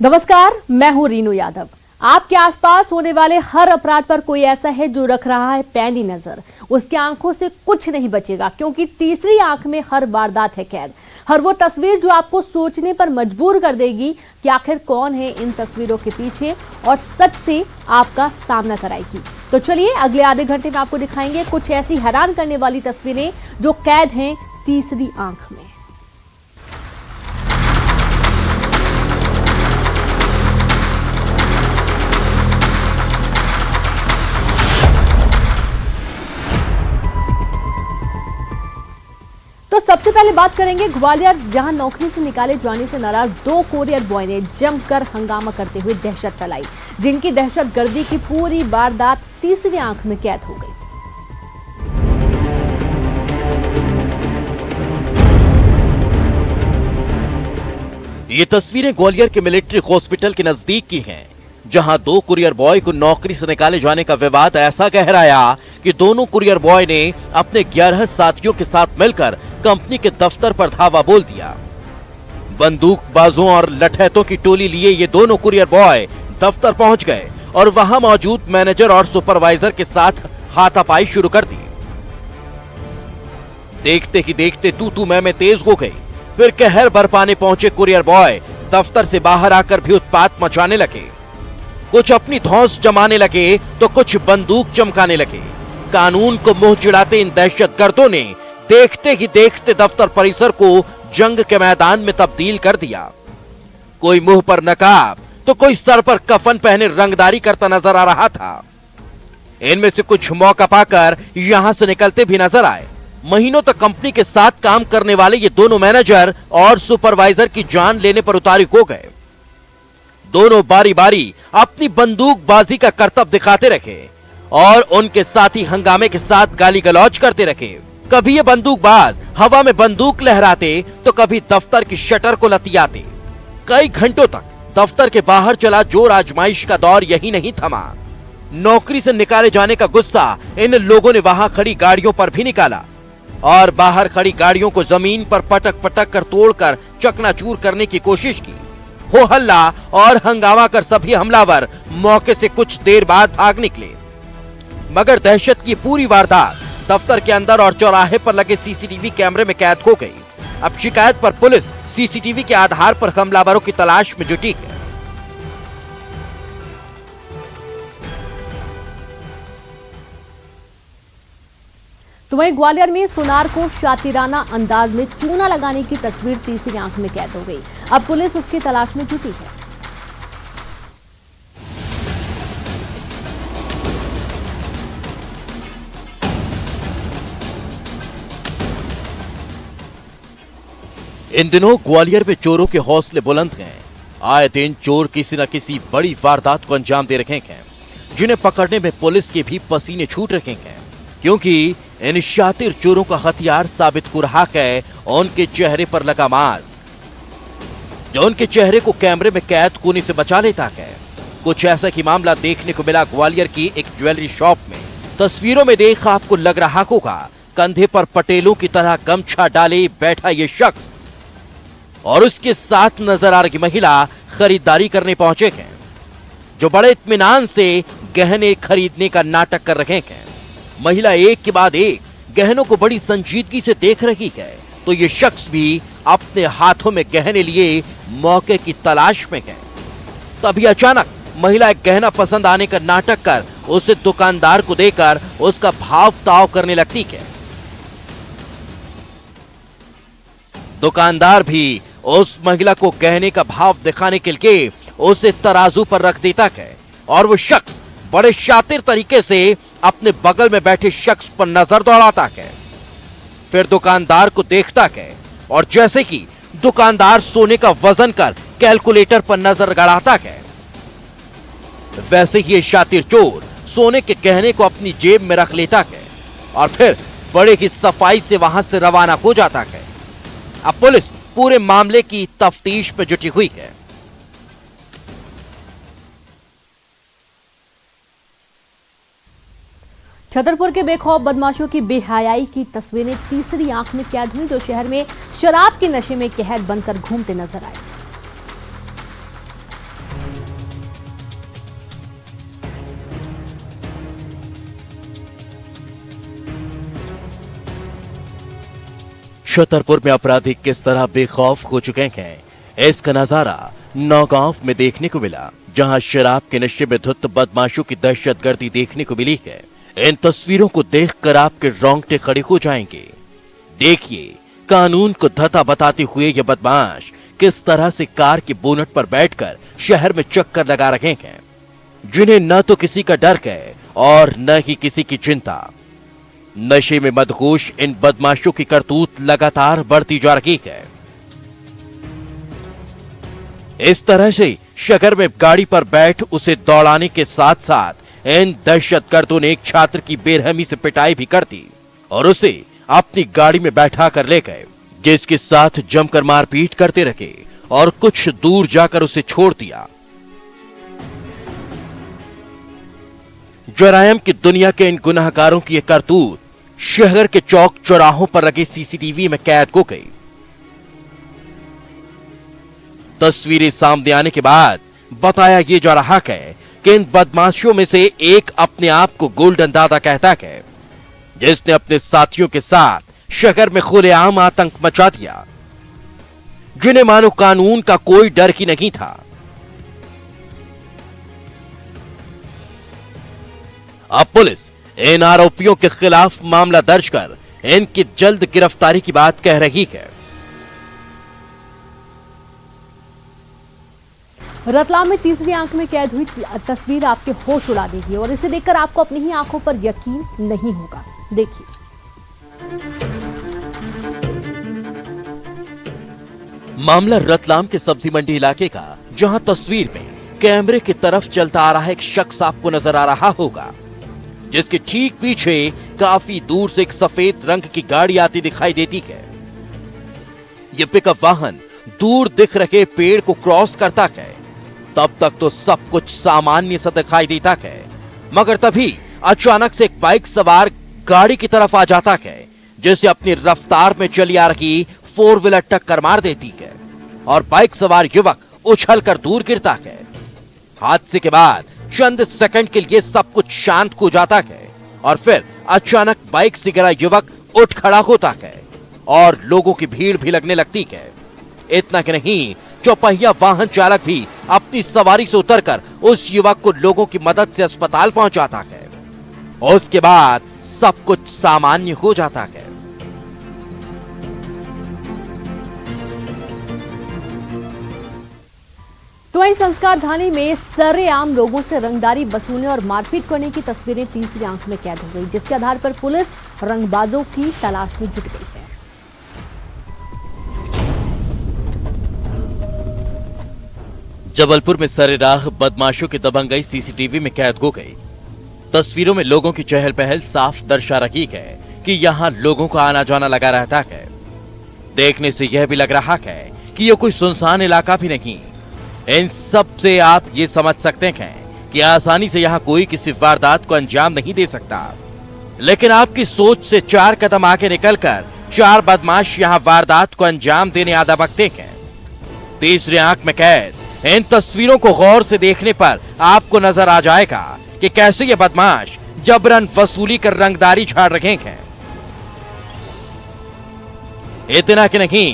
नमस्कार, मैं हूं रीनू यादव। आपके आसपास होने वाले हर अपराध पर कोई ऐसा है जो रख रहा है पैनी नजर। उसकी आंखों से कुछ नहीं बचेगा, क्योंकि तीसरी आंख में हर वारदात है कैद। हर वो तस्वीर जो आपको सोचने पर मजबूर कर देगी कि आखिर कौन है इन तस्वीरों के पीछे, और सच से आपका सामना कराएगी। तो चलिए अगले आधे घंटे में आपको दिखाएंगे कुछ ऐसी हैरान करने वाली तस्वीरें जो कैद हैं तीसरी आंख में। तो सबसे पहले बात करेंगे ग्वालियर, जहां नौकरी से निकाले जाने से नाराज दो कोरियर बॉय ने जमकर हंगामा करते हुए दहशत फैलाई, जिनकी दहशतगर्दी की पूरी वारदात तीसरी आंख में कैद हो गई। ये तस्वीरें ग्वालियर के मिलिट्री हॉस्पिटल के नजदीक की हैं, जहां दो कुरियर बॉय को नौकरी से निकाले जाने का विवाद ऐसा गहराया कि दोनों कुरियर बॉय ने अपने 11 साथियों के साथ मिलकर कंपनी के दफ्तर पर धावा बोल दिया। बंदूकबाजों और लठैतों की टोली लिए ये दोनों कुरियर बॉय दफ्तर पहुंच गए और वहां मौजूद मैनेजर और सुपरवाइजर के साथ हाथापाई शुरू कर दी। देखते ही देखते तू मैं तेज हो गई। फिर कहर बरपाने पहुंचे कुरियर बॉय दफ्तर से बाहर आकर भी उत्पात मचाने लगे। कुछ अपनी धौंस जमाने लगे तो कुछ बंदूक चमकाने लगे। कानून को मुंह चिढ़ाते इन दहशतगर्दों ने देखते ही देखते दफ्तर परिसर को जंग के मैदान में तब्दील कर दिया। कोई मुंह पर नकाब तो कोई सर पर कफन पहने रंगदारी करता नजर आ रहा था। इनमें से कुछ मौका पाकर यहां से निकलते भी नजर आए। महीनों तक कंपनी के साथ काम करने वाले ये दोनों मैनेजर और सुपरवाइजर की जान लेने पर उतारू हो गए। दोनों बारी बारी अपनी बंदूकबाजी का करतब दिखाते रखे और उनके साथी हंगामे के साथ गाली गलौज करते रखे। कभी ये बंदूकबाज हवा में बंदूक लहराते तो कभी दफ्तर की शटर को लतियाते। कई घंटों तक दफ्तर के बाहर चला जोर आजमाइश का दौर यही नहीं थमा। नौकरी से निकाले जाने का गुस्सा इन लोगों ने वहां खड़ी गाड़ियों पर भी निकाला और बाहर खड़ी गाड़ियों को जमीन पर पटक पटक कर तोड़कर चकनाचूर करने की कोशिश की। हो हल्ला और हंगामा कर सभी हमलावर मौके से कुछ देर बाद भाग निकले, मगर दहशत की पूरी वारदात दफ्तर के अंदर और चौराहे पर लगे सीसीटीवी कैमरे में कैद हो गई। अब शिकायत पर पुलिस सीसीटीवी के आधार पर हमलावरों की तलाश में जुटी है। तो वहीं ग्वालियर में सुनार को शातिराना अंदाज में चूना लगाने की तस्वीर तीसरी आंख में कैद हो गई। अब पुलिस उसकी तलाश में जुटी है। इन दिनों ग्वालियर में चोरों के हौसले बुलंद हैं। आए दिन चोर किसी न किसी बड़ी वारदात को अंजाम दे रहे हैं, जिन्हें पकड़ने में पुलिस के भी पसीने छूट रहे हैं, क्योंकि इन शातिर चोरों का हथियार साबित हो रहा है उनके चेहरे पर लगा मास्क, जो उनके चेहरे को कैमरे में कैद कोने से बचा लेता है। कुछ ऐसा ही मामला देखने को मिला ग्वालियर की एक ज्वेलरी शॉप में। तस्वीरों में देख आपको लग रहा होगा कंधे पर पटेलों की तरह गमछा डाले बैठा ये शख्स और उसके साथ नजर आ रही महिला खरीदारी करने पहुंचे हैं, जो बड़े इत्मीनान से गहने खरीदने का नाटक कर रहे हैं। महिला एक के बाद एक गहनों को बड़ी संजीदगी से देख रही है, तो ये शख्स भी अपने हाथों में गहने लिए मौके की तलाश में है। तभी अचानक महिला एक गहना पसंद आने का नाटक कर उसे दुकानदार को देकर उसका भाव ताव करने लगती है। दुकानदार भी उस महिला को गहने का भाव दिखाने के लिए उसे तराजू पर रख देता है और वो शख्स बड़े शातिर तरीके से अपने बगल में बैठे शख्स पर नजर दौड़ाता है। फिर दुकानदार को देखता है और जैसे कि दुकानदार सोने का वजन कर कैलकुलेटर पर नजर गड़ाता है, वैसे ही ये शातिर चोर सोने के गहने को अपनी जेब में रख लेता है और फिर बड़े ही सफाई से वहां से रवाना हो जाता है। अब पुलिस पूरे मामले की तफ्तीश में जुटी हुई है। छतरपुर के बेखौफ बदमाशों की बेहयाई की तस्वीरें तीसरी आंख में कैद हुई, जो शहर में शराब के नशे में कहर बनकर घूमते नजर आए। छतरपुर में अपराधी किस तरह बेखौफ हो चुके हैं, इसका नजारा नौगांव में देखने को मिला, जहां शराब के नशे में धुत बदमाशों की दहशतगर्दी देखने को मिली है। इन तस्वीरों को देखकर आपके रोंगटे खड़े हो जाएंगे। देखिए कानून को धता बताते हुए ये बदमाश किस तरह से कार के बोनट पर बैठकर शहर में चक्कर लगा रहे हैं, जिन्हें न तो किसी का डर है और न ही किसी की चिंता। नशे में मदहोश इन बदमाशों की करतूत लगातार बढ़ती जा रही है। इस तरह से शहर में गाड़ी पर बैठ उसे दौड़ाने के साथ साथ इन दहशतगर्दों ने एक छात्र की बेरहमी से पिटाई भी कर दी और उसे अपनी गाड़ी में बैठा कर ले गए, जिसके साथ जमकर मारपीट करते रहे और कुछ दूर जाकर उसे छोड़ दिया। जरायम की दुनिया के इन गुनाहगारों की यह करतूत शहर के चौक चौराहों पर लगे सीसीटीवी में कैद हो गई। तस्वीरें सामने आने के बाद बताया यह जा रहा है कि इन बदमाशियों में से एक अपने आप को गोल्डन दादा कहता है, जिसने अपने साथियों के साथ शहर में खुलेआम आतंक मचा दिया, जिन्हें मानो कानून का कोई डर ही नहीं था। अब पुलिस इन आरोपियों के खिलाफ मामला दर्ज कर इनकी जल्द गिरफ्तारी की बात कह रही है। रतलाम में तीसरी आंख में कैद हुई तस्वीर आपके होश उड़ा देगी और इसे देखकर आपको अपनी ही आंखों पर यकीन नहीं होगा। देखिए, मामला रतलाम के सब्जी मंडी इलाके का, जहां तस्वीर में कैमरे की तरफ चलता आ रहा एक शख्स आपको नजर आ रहा होगा, जिसके ठीक पीछे काफी दूर से एक सफेद रंग की गाड़ी आती दिखाई देती है। यह पिकअप वाहन दूर दिख रहे पेड़ को क्रॉस करता है। तब तक तो सब कुछ सामान्य सा दिखाई देता है, मगर तभी अचानक से एक बाइक सवार गाड़ी की तरफ आ जाता है, जिसे अपनी रफ्तार में चली आ रही 4 व्हीलर टक्कर मार देती है और बाइक सवार युवक उछलकर दूर गिरता है। हादसे के बाद चंद सेकंड के लिए सब कुछ शांत हो जाता है और फिर अचानक बाइक से गिरा युवक उठ खड़ा होता है और लोगों की भीड़ भी लगने लगती है। इतना कि नहीं, चौपहिया वाहन चालक भी अपनी सवारी से उतरकर उस युवक को लोगों की मदद से अस्पताल पहुंचाता है। उसके बाद सब कुछ सामान्य हो जाता है। तो वहीं संस्कार थाने में सरेआम लोगों से रंगदारी वसूलने और मारपीट करने की तस्वीरें तीसरी आंख में कैद हो गई, जिसके आधार पर पुलिस रंगबाजों की तलाश में जुट गई है। जबलपुर में सरेराह बदमाशों की दबंगई सीसीटीवी में कैद हो गई। तस्वीरों में लोगों की चहल पहल साफ दर्शा रही है कि यहाँ लोगों का आना जाना लगा रहता है। देखने से यह भी लग रहा है कि यह कोई सुनसान इलाका भी नहीं। इन सब से आप ये समझ सकते हैं कि आसानी से यहाँ कोई किसी वारदात को अंजाम नहीं दे सकता, लेकिन आपकी सोच से 4 कदम आगे निकलकर 4 बदमाश यहाँ वारदात को अंजाम देने आ दबकते हैं। तीसरी आंख में कैद इन तस्वीरों को गौर से देखने पर आपको नजर आ जाएगा कि कैसे ये बदमाश जबरन वसूली कर रंगदारी झाड़ रहे हैं। इतना कि नहीं,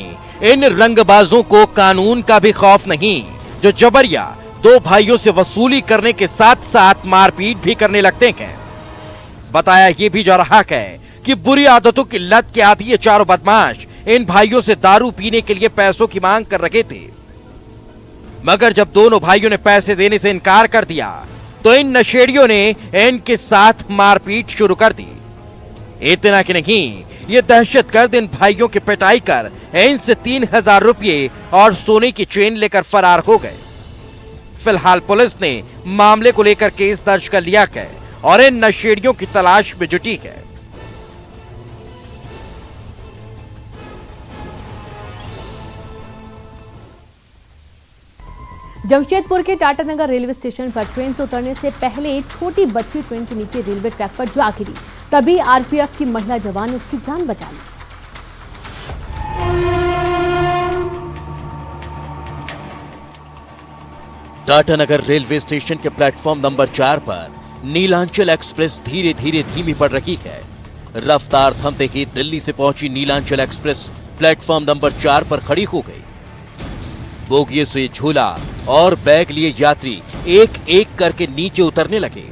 इन रंगबाजों को कानून का भी खौफ नहीं, जो जबरिया 2 भाइयों से वसूली करने के साथ साथ मारपीट भी करने लगते हैं। बताया यह भी जा रहा है कि बुरी आदतों की लत के आदी ये चारों बदमाश इन भाइयों से दारू पीने के लिए पैसों की मांग कर रहे थे, मगर जब दोनों भाइयों ने पैसे देने से इनकार कर दिया तो इन नशेड़ियों ने इनके साथ मारपीट शुरू कर दी। इतना कि नहीं, ये दहशतगर्द इन भाइयों की पिटाई कर इनसे 3000 रुपये और सोने की चेन लेकर फरार हो गए। फिलहाल पुलिस ने मामले को लेकर केस दर्ज कर लिया है और इन नशेड़ियों की तलाश में जुटी है। जमशेदपुर के टाटानगर रेलवे स्टेशन पर ट्रेन से उतरने से पहले एक छोटी बच्ची ट्रेन के नीचे रेलवे ट्रैक पर जा गिरी। तभी आरपीएफ की महिला जवान ने उसकी जान बचा ली। टाटानगर रेलवे स्टेशन के प्लेटफॉर्म नंबर 4 पर नीलांचल एक्सप्रेस धीरे धीरे धीमी पड़ रही है। रफ्तार थमते ही दिल्ली से पहुंची नीलांचल एक्सप्रेस प्लेटफॉर्म नंबर 4 पर खड़ी हो गई। बोगियों से झूला और बैग लिए यात्री एक एक करके नीचे उतरने लगे।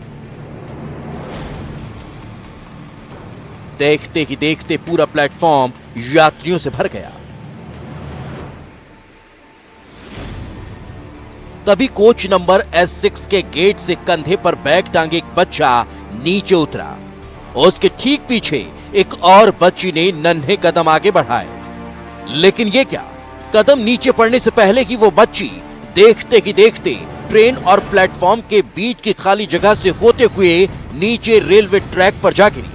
देखते ही देखते पूरा प्लेटफॉर्म यात्रियों से भर गया। तभी कोच नंबर S6 के गेट से कंधे पर बैग टांगे एक बच्चा नीचे उतरा। उसके ठीक पीछे एक और बच्ची ने नन्हे कदम आगे बढ़ाए। लेकिन ये क्या, कदम नीचे पड़ने से पहले ही वो बच्ची देखते ही देखते ट्रेन और प्लेटफॉर्म के बीच की खाली जगह से होते हुए नीचे रेलवे ट्रैक पर जा गिरी।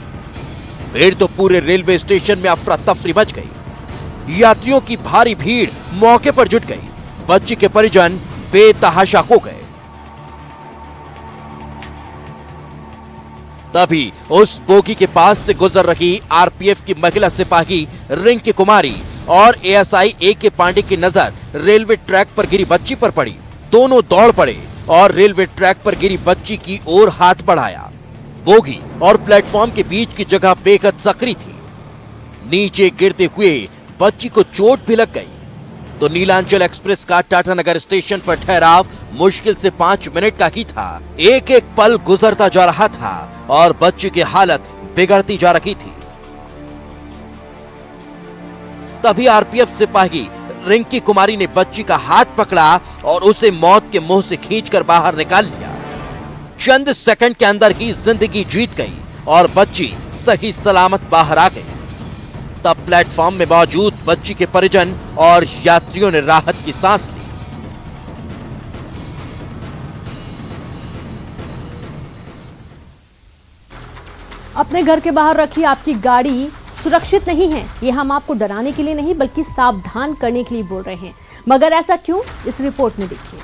फिर तो पूरे रेलवे स्टेशन में अफरा तफरी मच गई। यात्रियों की भारी भीड़ मौके पर जुट गई। बच्ची के परिजन बेतहाशा हो गए। तभी उस बोगी के पास से गुजर रही आरपीएफ की महिला सिपाही रिंकी कुमारी और एएसआई A.K. पांडे की नजर रेलवे ट्रैक पर गिरी बच्ची पर पड़ी। दोनों दौड़ पड़े और रेलवे ट्रैक पर गिरी बच्ची की ओर हाथ बढ़ाया। बोगी और प्लेटफॉर्म के बीच की जगह बेहद सकरी थी। नीचे गिरते हुए बच्ची को चोट भी लग गई तो नीलांचल एक्सप्रेस का टाटानगर स्टेशन पर ठहराव मुश्किल से 5 मिनट का ही था। एक एक पल गुजरता जा रहा था और बच्ची की हालत बिगड़ती जा रही थी। तभी आरपीएफ सिपाही रिंकी कुमारी ने बच्ची का हाथ पकड़ा और उसे मौत के मुंह से खींचकर बाहर निकाल लिया। चंद सेकंड के अंदर ही जिंदगी जीत गई और बच्ची सही सलामत बाहर आ गई। तब प्लेटफॉर्म में मौजूद बच्ची के परिजन और यात्रियों ने राहत की सांस ली। अपने घर के बाहर रखी आपकी गाड़ी सुरक्षित नहीं है, ये हम आपको डराने के लिए नहीं बल्कि सावधान करने के लिए बोल रहे हैं। मगर ऐसा क्यों, इस रिपोर्ट में देखिए।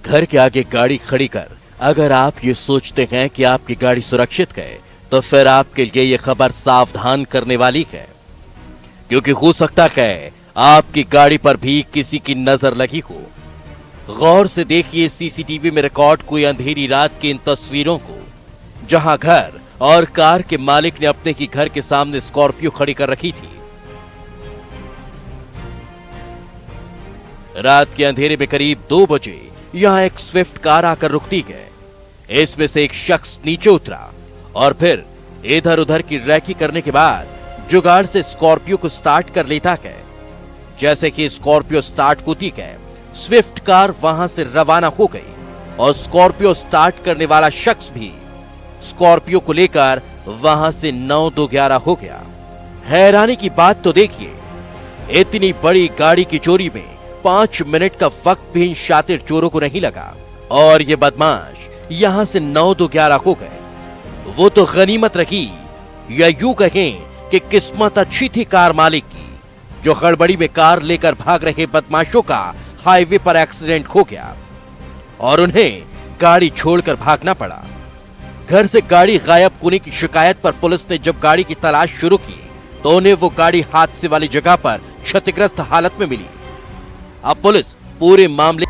घर के आगे गाड़ी खड़ी कर अगर आप ये सोचते हैं कि आपकी गाड़ी सुरक्षित है तो फिर आपके लिए ये खबर सावधान करने वाली है, क्योंकि हो सकता है आपकी गाड़ी पर भी किसी की नजर लगी हो। गौर से देखिए सीसीटीवी में रिकॉर्ड हुई अंधेरी रात की इन तस्वीरों को, जहां घर और कार के मालिक ने अपने ही घर के सामने स्कॉर्पियो खड़ी कर रखी थी। रात के अंधेरे में करीब 2 बजे यहां एक स्विफ्ट कार आकर रुकती है। इसमें से एक शख्स नीचे उतरा और फिर इधर उधर की रैकी करने के बाद जुगाड़ से स्कॉर्पियो को स्टार्ट कर लेता है। जैसे कि स्कॉर्पियो स्टार्ट होती है, स्विफ्ट कार वहां से रवाना हो गई और स्कॉर्पियो स्टार्ट करने वाला शख्स भी स्कॉर्पियो को लेकर वहां से 9-2-11 हो गया। हैरानी की बात तो देखिए, इतनी बड़ी गाड़ी की चोरी में 5 मिनट का वक्त भी इन शातिर चोरों को नहीं लगा और ये बदमाश यहां से 9-2-11 हो गए। वो तो गनीमत रखी या यूं कहें कि किस्मत अच्छी थी कार मालिक की, जो गड़बड़ी में कार लेकर भाग रहे बदमाशों का हाईवे पर एक्सीडेंट हो गया और उन्हें गाड़ी छोड़कर भागना पड़ा। घर से गाड़ी गायब होने की शिकायत पर पुलिस ने जब गाड़ी की तलाश शुरू की तो उन्हें वो गाड़ी हादसे वाली जगह पर क्षतिग्रस्त हालत में मिली। अब पुलिस पूरे मामले।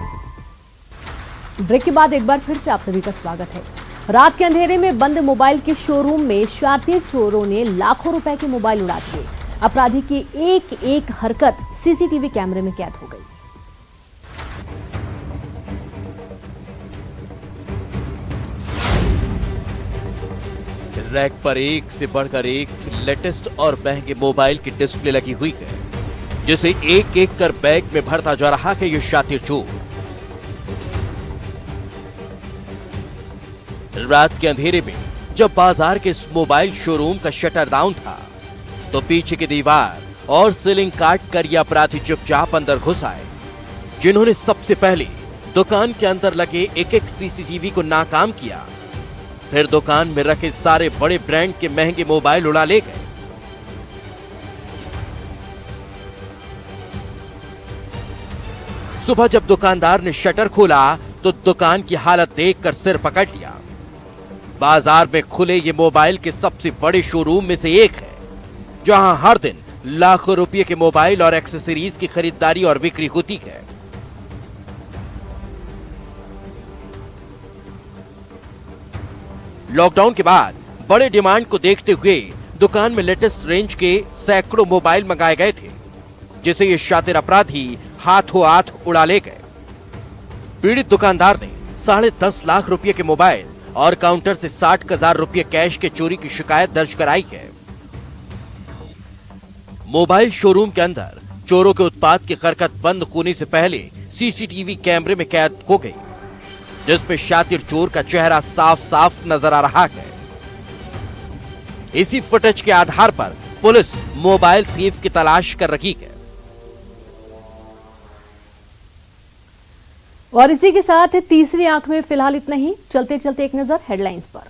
ब्रेक के बाद एक बार फिर से आप सभी का स्वागत है। रात के अंधेरे में बंद मोबाइल के शोरूम में शातिर चोरों ने लाखों रुपए के मोबाइल उड़ा दिए। अपराधी की एक एक हरकत सीसीटीवी कैमरे में कैद हो गई। रैक पर एक से बढ़कर एक लेटेस्ट और महंगे मोबाइल की डिस्प्ले लगी हुई है, जिसे एक एक कर बैग में भरता जा रहा है ये शातिर चोर। रात के अंधेरे में जब बाजार के इस मोबाइल शोरूम का शटर डाउन था तो पीछे की दीवार और सीलिंग काट कर ये अपराधी चुपचाप अंदर घुस आए, जिन्होंने सबसे पहले दुकान के अंदर लगे एक एक सीसीटीवी को नाकाम किया। फिर दुकान में रखे सारे बड़े ब्रांड के महंगे मोबाइल उड़ा ले गए। सुबह जब दुकानदार ने शटर खोला तो दुकान की हालत देखकर सिर पकड़ लिया। बाजार में खुले ये मोबाइल के सबसे बड़े शोरूम में से एक है, जहां हर दिन लाखों रुपए के मोबाइल और एक्सेसरीज की खरीदारी और बिक्री होती है। लॉकडाउन के बाद बड़े डिमांड को देखते हुए दुकान में लेटेस्ट रेंज के सैकड़ों मोबाइल मंगाए गए थे, जिसे ये शातिर अपराधी हाथों हाथ उड़ा ले गए। पीड़ित दुकानदार ने 10.5 लाख रुपए के मोबाइल और काउंटर से 60,000 रुपए कैश के चोरी की शिकायत दर्ज कराई है। मोबाइल शोरूम के अंदर चोरों के उत्पात की हरकत बंद होने से पहले सीसीटीवी कैमरे में कैद हो गई, जिसमें शातिर चोर का चेहरा साफ साफ नजर आ रहा है। इसी फुटेज के आधार पर पुलिस मोबाइल थीफ की तलाश कर रही है। और इसी के साथ तीसरी आंख में फिलहाल इतना ही। चलते चलते एक नजर हेडलाइंस पर।